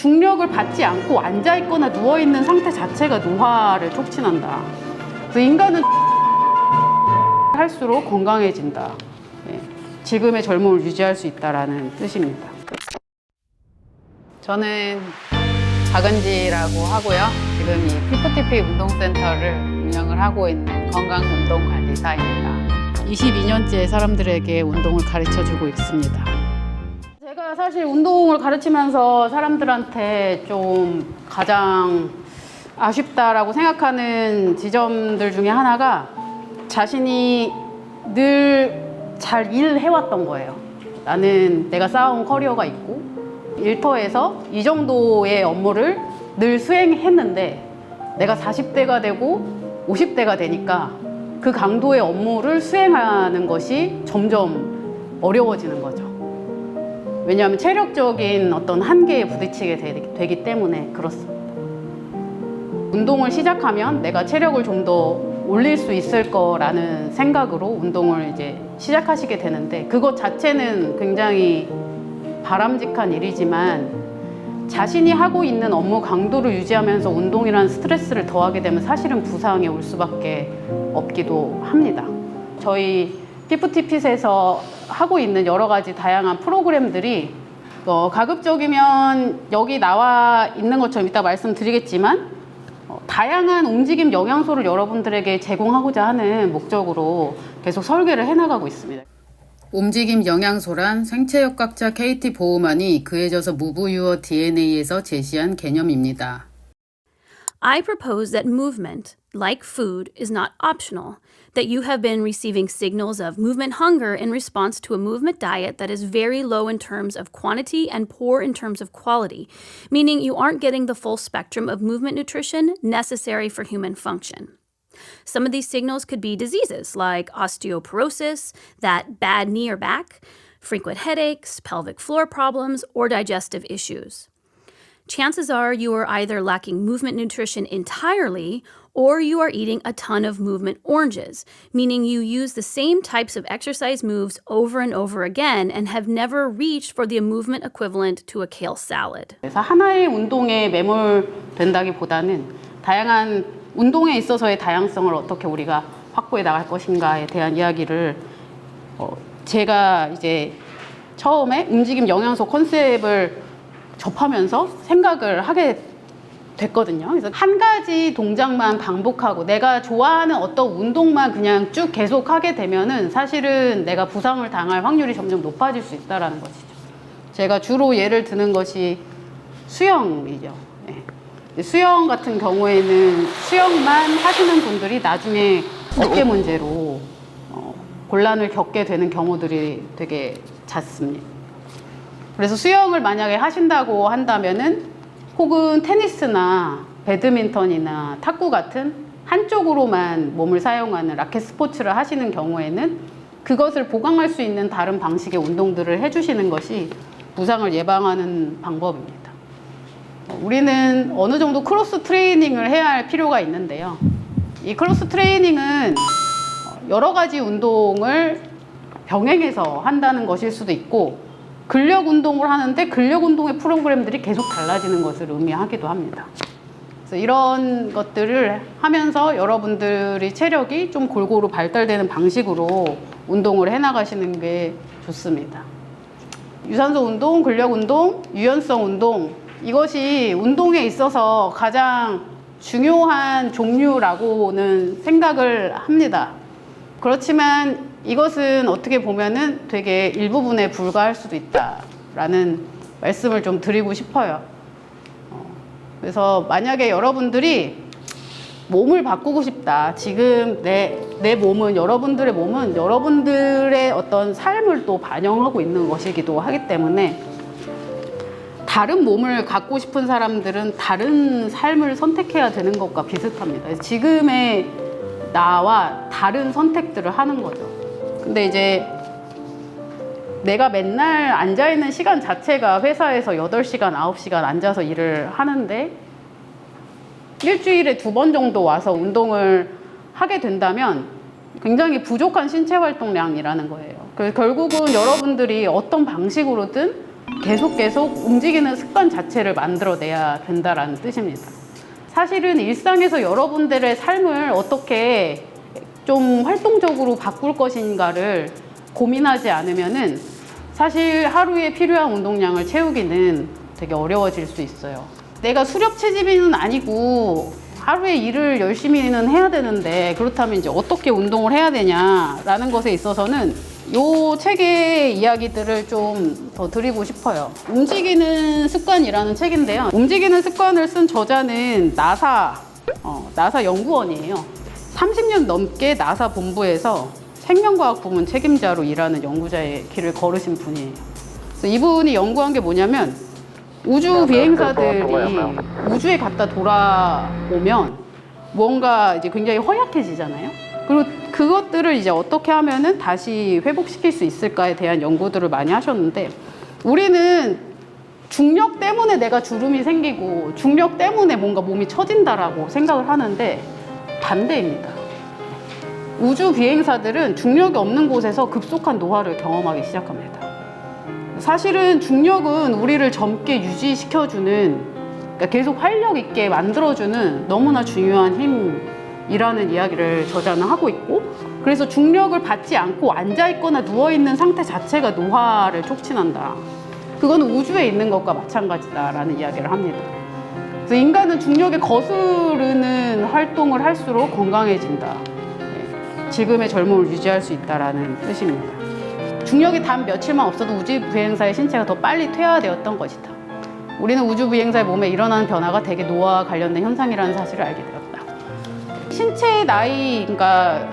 중력을 받지 않고 앉아있거나 누워있는 상태 자체가 노화를 촉진한다. 그래서 인간은 할수록 건강해진다. 예, 지금의 젊음을 유지할 수 있다는 뜻입니다. 저는 박은지라고 하고요. 지금 이 피프티피 운동센터를 운영을 하고 있는 건강운동관리사입니다. 22년째 사람들에게 운동을 가르쳐주고 있습니다. 제가 사실 운동을 가르치면서 사람들한테 좀 가장 아쉽다라고 생각하는 지점들 중에 하나가 자신이 늘 잘 일해왔던 거예요. 나는 내가 쌓아온 커리어가 있고 일터에서 이 정도의 업무를 늘 수행했는데 내가 40대가 되고 50대가 되니까 그 강도의 업무를 수행하는 것이 점점 어려워지는 거죠. 왜냐하면 체력적인 어떤 한계에 부딪히게 되기 때문에 그렇습니다. 운동을 시작하면 내가 체력을 좀 더 올릴 수 있을 거라는 생각으로 운동을 이제 시작하시게 되는데 그것 자체는 굉장히 바람직한 일이지만 자신이 하고 있는 업무 강도를 유지하면서 운동이라는 스트레스를 더하게 되면 사실은 부상에 올 수밖에 없기도 합니다. 저희 피프티핏에서 하고 있는 여러 가지 다양한 프로그램들이 가급적이면 여기 나와 있는 것처럼 이따 말씀드리겠지만 다양한 움직임 영양소를 여러분들에게 제공하고자 하는 목적으로 계속 설계를 해나가고 있습니다. 움직임 영양소란 생체역학자 KT 보우만이 그해져서 무브유어 DNA에서 제시한 개념입니다. I propose that movement, like food, is not optional, that you have been receiving signals of movement hunger in response to a movement diet that is very low in terms of quantity and poor in terms of quality, meaning you aren't getting the full spectrum of movement nutrition necessary for human function. Some of these signals could be diseases like osteoporosis, that bad knee or back, frequent headaches, pelvic floor problems, or digestive issues. Chances are you are either lacking movement nutrition entirely or you are eating a ton of movement oranges, meaning you use the same types of exercise moves over and over again and have never reached for the movement equivalent to a kale salad. 그래서 하나의 운동에 매몰된다기보다는 다양한 운동에 있어서의 다양성을 어떻게 우리가 확보해 나갈 것인가에 대한 이야기를 제가 이제 처음에 움직임 영양소 컨셉을 접하면서 생각을 하게 됐거든요. 그래서 한 가지 동작만 반복하고 내가 좋아하는 어떤 운동만 그냥 쭉 계속 하게 되면은 사실은 내가 부상을 당할 확률이 점점 높아질 수 있다는 것이죠. 제가 주로 예를 드는 것이 수영이죠. 네. 수영 같은 경우에는 수영만 하시는 분들이 나중에 어깨 문제로 곤란을 겪게 되는 경우들이 되게 잦습니다. 그래서 수영을 만약에 하신다고 한다면은 혹은 테니스나 배드민턴이나 탁구 같은 한쪽으로만 몸을 사용하는 라켓 스포츠를 하시는 경우에는 그것을 보강할 수 있는 다른 방식의 운동들을 해주시는 것이 부상을 예방하는 방법입니다. 우리는 어느 정도 크로스 트레이닝을 해야 할 필요가 있는데요. 이 크로스 트레이닝은 여러 가지 운동을 병행해서 한다는 것일 수도 있고 근력 운동을 하는데 근력 운동의 프로그램들이 계속 달라지는 것을 의미하기도 합니다. 그래서 이런 것들을 하면서 여러분들이 체력이 좀 골고루 발달되는 방식으로 운동을 해나가시는 게 좋습니다. 유산소 운동, 근력 운동, 유연성 운동 이것이 운동에 있어서 가장 중요한 종류라고는 생각을 합니다. 그렇지만 이것은 어떻게 보면은 되게 일부분에 불과할 수도 있다라는 말씀을 좀 드리고 싶어요. 그래서 만약에 여러분들이 몸을 바꾸고 싶다. 지금 내 몸은 여러분들의 몸은 여러분들의 어떤 삶을 또 반영하고 있는 것이기도 하기 때문에 다른 몸을 갖고 싶은 사람들은 다른 삶을 선택해야 되는 것과 비슷합니다. 지금의 나와 다른 선택들을 하는 거죠. 근데 이제 내가 맨날 앉아있는 시간 자체가 회사에서 8시간, 9시간 앉아서 일을 하는데 일주일에 2번 정도 와서 운동을 하게 된다면 굉장히 부족한 신체 활동량이라는 거예요. 결국은 여러분들이 어떤 방식으로든 계속 움직이는 습관 자체를 만들어내야 된다라는 뜻입니다. 사실은 일상에서 여러분들의 삶을 어떻게 좀 활동적으로 바꿀 것인가를 고민하지 않으면은 사실 하루에 필요한 운동량을 채우기는 되게 어려워질 수 있어요. 내가 수렵 체질은 아니고 하루에 일을 열심히는 해야 되는데 그렇다면 이제 어떻게 운동을 해야 되냐라는 것에 있어서는 요 책의 이야기들을 좀 더 드리고 싶어요. 움직이는 습관이라는 책인데요. 움직이는 습관을 쓴 저자는 나사 연구원이에요. 30년 넘게 나사 본부에서 생명과학 부문 책임자로 일하는 연구자의 길을 걸으신 분이에요. 그래서 이분이 연구한 게 뭐냐면 우주 비행사들이 우주에 갔다 돌아오면 뭔가 이제 굉장히 허약해지잖아요. 그리고 그것들을 이제 어떻게 하면은 다시 회복시킬 수 있을까에 대한 연구들을 많이 하셨는데 우리는 중력 때문에 내가 주름이 생기고 중력 때문에 뭔가 몸이 처진다라고 생각을 하는데 반대입니다. 우주 비행사들은 중력이 없는 곳에서 급속한 노화를 경험하기 시작합니다. 사실은 중력은 우리를 젊게 유지시켜주는, 그러니까 계속 활력 있게 만들어주는 너무나 중요한 힘이라는 이야기를 저자는 하고 있고, 그래서 중력을 받지 않고 앉아있거나 누워있는 상태 자체가 노화를 촉진한다. 그거는 우주에 있는 것과 마찬가지다라는 이야기를 합니다. 그래서 인간은 중력에 거스르는 활동을 할수록 건강해진다. 지금의 젊음을 유지할 수 있다라는 뜻입니다. 중력이 단 며칠만 없어도 우주 비행사의 신체가 더 빨리 퇴화되었던 것이다. 우리는 우주 비행사의 몸에 일어나는 변화가 대개 노화와 관련된 현상이라는 사실을 알게 되었다. 신체의 나이, 그러니까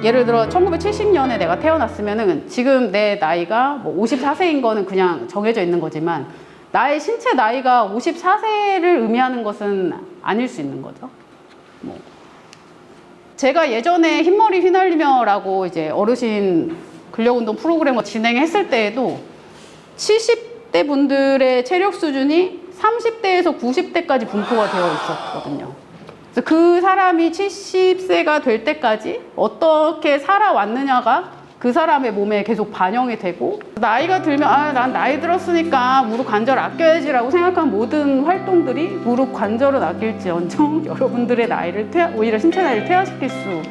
예를 들어 1970년에 내가 태어났으면은 지금 내 나이가 뭐 54세인 거는 그냥 정해져 있는 거지만 나의 신체 나이가 54세를 의미하는 것은 아닐 수 있는 거죠. 뭐 제가 예전에 흰머리 휘날리며라고 이제 어르신 근력운동 프로그램을 진행했을 때에도 70대 분들의 체력 수준이 30대에서 90대까지 분포가 되어 있었거든요. 그래서 그 사람이 70세가 될 때까지 어떻게 살아왔느냐가 그 사람의 몸에 계속 반영이 되고, 나이가 들면 난 나이 들었으니까 무릎 관절 아껴야지라고 생각한 모든 활동들이 무릎 관절은 아낄지언정 여러분들의 나이를 오히려 신체 나이를 퇴화시킬 수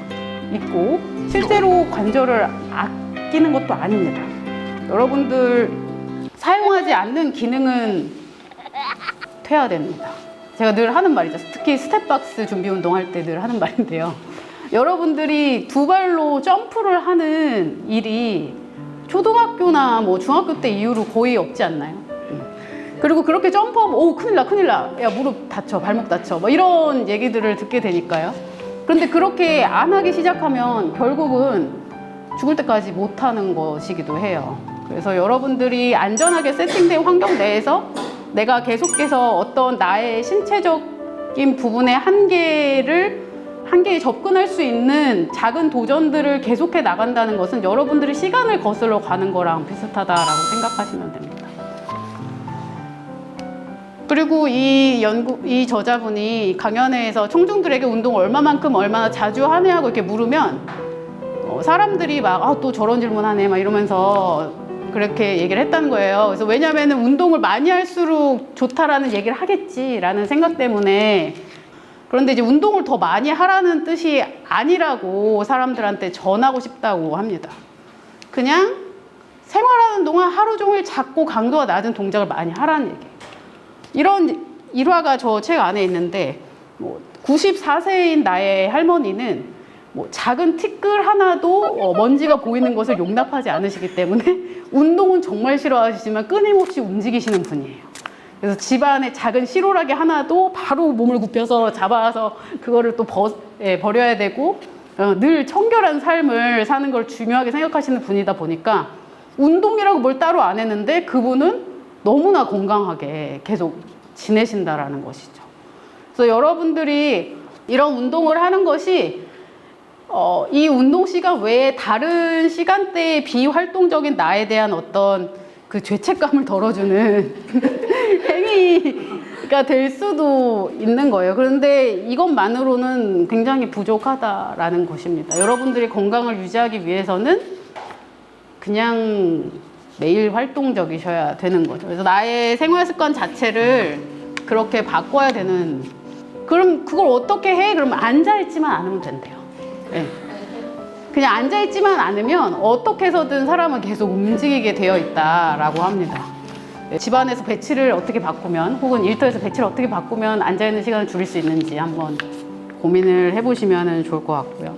있고 실제로 관절을 아끼는 것도 아닙니다. 여러분들 사용하지 않는 기능은 퇴화됩니다. 제가 늘 하는 말이죠. 특히 스텝박스 준비 운동할 때 늘 하는 말인데요. 여러분들이 두 발로 점프를 하는 일이 초등학교나 뭐 중학교 때 이후로 거의 없지 않나요? 그리고 그렇게 점프하면 오 큰일 나 야 무릎 다쳐 발목 다쳐 뭐 이런 얘기들을 듣게 되니까요. 그런데 그렇게 안 하기 시작하면 결국은 죽을 때까지 못 하는 것이기도 해요. 그래서 여러분들이 안전하게 세팅된 환경 내에서 내가 계속해서 어떤 나의 신체적인 부분의 한계에 접근할 수 있는 작은 도전들을 계속해 나간다는 것은 여러분들이 시간을 거슬러 가는 거랑 비슷하다라고 생각하시면 됩니다. 그리고 이 저자분이 강연회에서 청중들에게 운동을 얼마나 자주 하냐고 이렇게 물으면 사람들이 막 또 저런 질문 하네 막 이러면서 그렇게 얘기를 했다는 거예요. 그래서 왜냐면은 운동을 많이 할수록 좋다라는 얘기를 하겠지라는 생각 때문에. 그런데 이제 운동을 더 많이 하라는 뜻이 아니라고 사람들한테 전하고 싶다고 합니다. 그냥 생활하는 동안 하루 종일 작고 강도가 낮은 동작을 많이 하라는 얘기예요. 이런 일화가 저 책 안에 있는데 94세인 나의 할머니는 작은 티끌 하나도 먼지가 보이는 것을 용납하지 않으시기 때문에 운동은 정말 싫어하시지만 끊임없이 움직이시는 분이에요. 그래서 집안에 작은 실오라기 하나도 바로 몸을 굽혀서 잡아서 그거를 또 버려야 되고 늘 청결한 삶을 사는 걸 중요하게 생각하시는 분이다 보니까 운동이라고 뭘 따로 안 했는데 그분은 너무나 건강하게 계속 지내신다라는 것이죠. 그래서 여러분들이 이런 운동을 하는 것이 이 운동 시간 외에 다른 시간대의 비활동적인 나에 대한 어떤 그 죄책감을 덜어주는 행위가 될 수도 있는 거예요. 그런데 이것만으로는 굉장히 부족하다라는 것입니다. 여러분들이 건강을 유지하기 위해서는 그냥 매일 활동적이셔야 되는 거죠. 그래서 나의 생활 습관 자체를 그렇게 바꿔야 되는. 그럼 그걸 어떻게 해? 그러면 앉아있지만 않으면 된대요. 네. 그냥 앉아있지만 않으면 어떻게 해서든 사람은 계속 움직이게 되어 있다라고 합니다. 네. 집안에서 배치를 어떻게 바꾸면, 혹은 일터에서 배치를 어떻게 바꾸면 앉아있는 시간을 줄일 수 있는지 한번 고민을 해보시면 좋을 것 같고요.